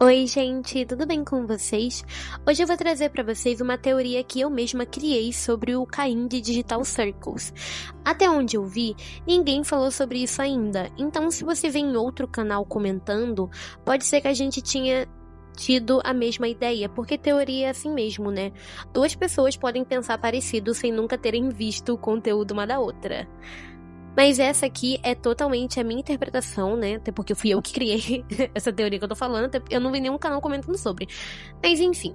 Oi, gente, tudo bem com vocês? Hoje eu vou trazer para vocês uma teoria que eu mesma criei sobre o Caim de Digital Circles. Até onde eu vi, ninguém falou sobre isso ainda, então se você vê em outro canal comentando, pode ser que a gente tinha tido a mesma ideia, porque teoria é assim mesmo, né? Duas pessoas podem pensar parecido sem nunca terem visto o conteúdo uma da outra. Mas essa aqui é totalmente a minha interpretação, né? Até porque fui eu que criei essa teoria que eu tô falando, até eu não vi nenhum canal comentando sobre. Mas enfim,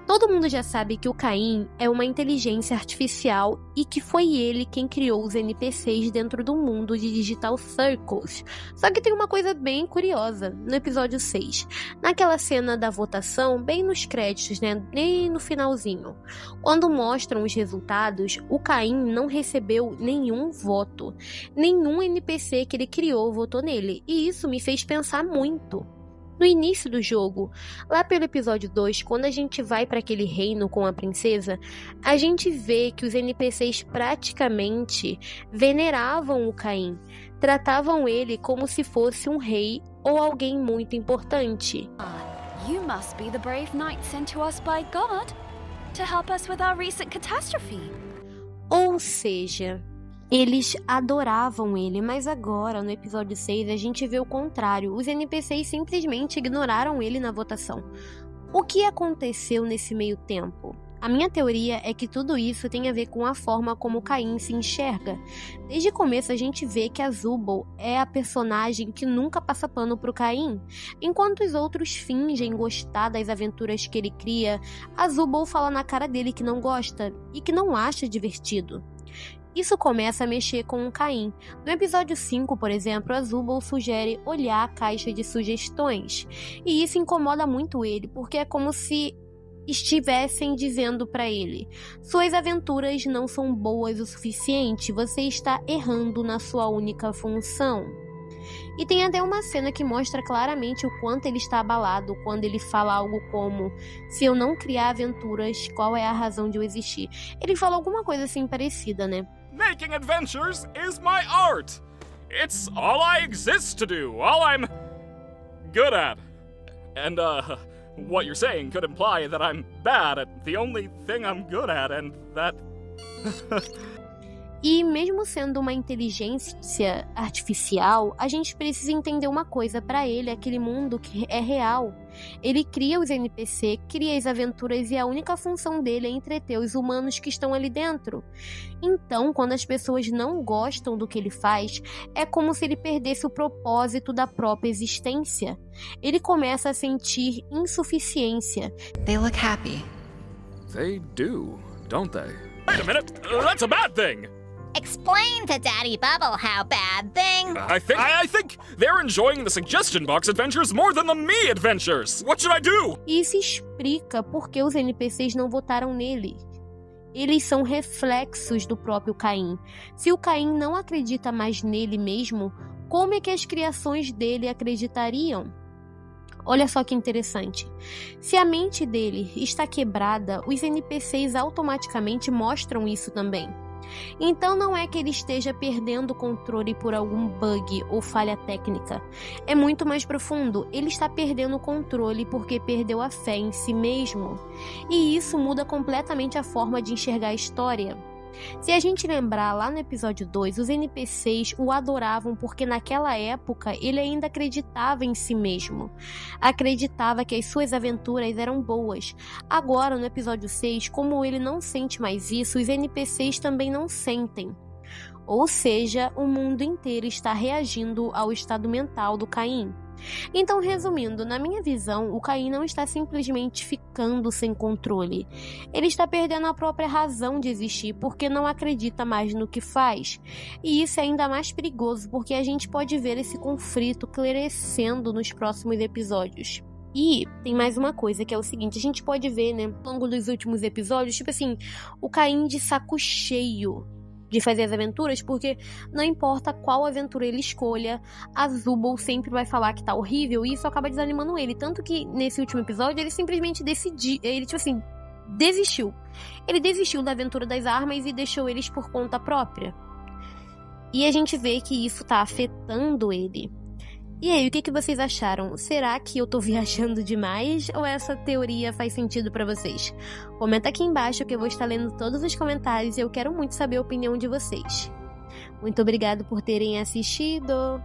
todo mundo já sabe que o Caim é uma inteligência artificial e que foi ele quem criou os NPCs dentro do mundo de Digital Circles. Só que tem uma coisa bem curiosa no episódio 6. Naquela cena da votação, bem nos créditos, né? Nem no finalzinho. Quando mostram os resultados, o Caim não recebeu nenhum voto. Nenhum NPC que ele criou votou nele. E isso me fez pensar muito. No início do jogo, lá pelo episódio 2, quando a gente vai para aquele reino com a princesa, a gente vê que os NPCs praticamente veneravam o Caim, tratavam ele como se fosse um rei ou alguém muito importante. You must be the brave knight sent to us by God to help us with our recent catastrophe. Ou seja, eles adoravam ele, mas agora, no episódio 6, a gente vê o contrário. Os NPCs simplesmente ignoraram ele na votação. O que aconteceu nesse meio tempo? A minha teoria é que tudo isso tem a ver com a forma como Caim se enxerga. Desde o começo a gente vê que a Zubul é a personagem que nunca passa pano pro Caim. Enquanto os outros fingem gostar das aventuras que ele cria, a Zubul fala na cara dele que não gosta e que não acha divertido. Isso começa a mexer com o Caim. No episódio 5, por exemplo, a Zubul sugere olhar a caixa de sugestões. E isso incomoda muito ele, porque é como se estivessem dizendo para ele: suas aventuras não são boas o suficiente, você está errando na sua única função. E tem até uma cena que mostra claramente o quanto ele está abalado quando ele fala algo como: se eu não criar aventuras, qual é a razão de eu existir? Ele fala alguma coisa assim parecida, né? Making adventures is my art. It's all I exist to do, all I'm good at. And, what you're saying could imply that I'm bad at the only thing I'm good at, and that... E mesmo sendo uma inteligência artificial, a gente precisa entender uma coisa: para ele, aquele mundo que é real. Ele cria os NPC, cria as aventuras e a única função dele é entreter os humanos que estão ali dentro. Então, quando as pessoas não gostam do que ele faz, é como se ele perdesse o propósito da própria existência. Ele começa a sentir insuficiência. They look happy. They do, don't they? Wait a minute, that's a bad thing! Explain to Daddy Bubble how bad thing. I think they're enjoying the suggestion box adventures more than the me adventures. What should I do? E isso explica por que os NPCs não votaram nele. Eles são reflexos do próprio Caim. Se o Caim não acredita mais nele mesmo, como é que as criações dele acreditariam? Olha só que interessante. Se a mente dele está quebrada, os NPCs automaticamente mostram isso também. Então não é que ele esteja perdendo o controle por algum bug ou falha técnica. É muito mais profundo. Ele está perdendo o controle porque perdeu a fé em si mesmo. E isso muda completamente a forma de enxergar a história. Se a gente lembrar lá no episódio 2, os NPCs o adoravam porque naquela época ele ainda acreditava em si mesmo. Acreditava que as suas aventuras eram boas. Agora, no episódio 6, como ele não sente mais isso, os NPCs também não sentem. Ou seja, o mundo inteiro está reagindo ao estado mental do Caim. Então, resumindo, na minha visão, o Caim não está simplesmente ficando sem controle. Ele está perdendo a própria razão de existir porque não acredita mais no que faz. E isso é ainda mais perigoso porque a gente pode ver esse conflito crescendo nos próximos episódios. E tem mais uma coisa, que é o seguinte: a gente pode ver, né, ao longo dos últimos episódios, tipo assim, o Caim de saco cheio de fazer as aventuras, porque não importa qual aventura ele escolha, a Zubul sempre vai falar que tá horrível, e isso acaba desanimando ele. Tanto que nesse último episódio ele simplesmente desistiu. Ele desistiu da aventura das armas e deixou eles por conta própria. E a gente vê que isso tá afetando ele. E aí, o que vocês acharam? Será que eu tô viajando demais ou essa teoria faz sentido pra vocês? Comenta aqui embaixo que eu vou estar lendo todos os comentários e eu quero muito saber a opinião de vocês. Muito obrigado por terem assistido!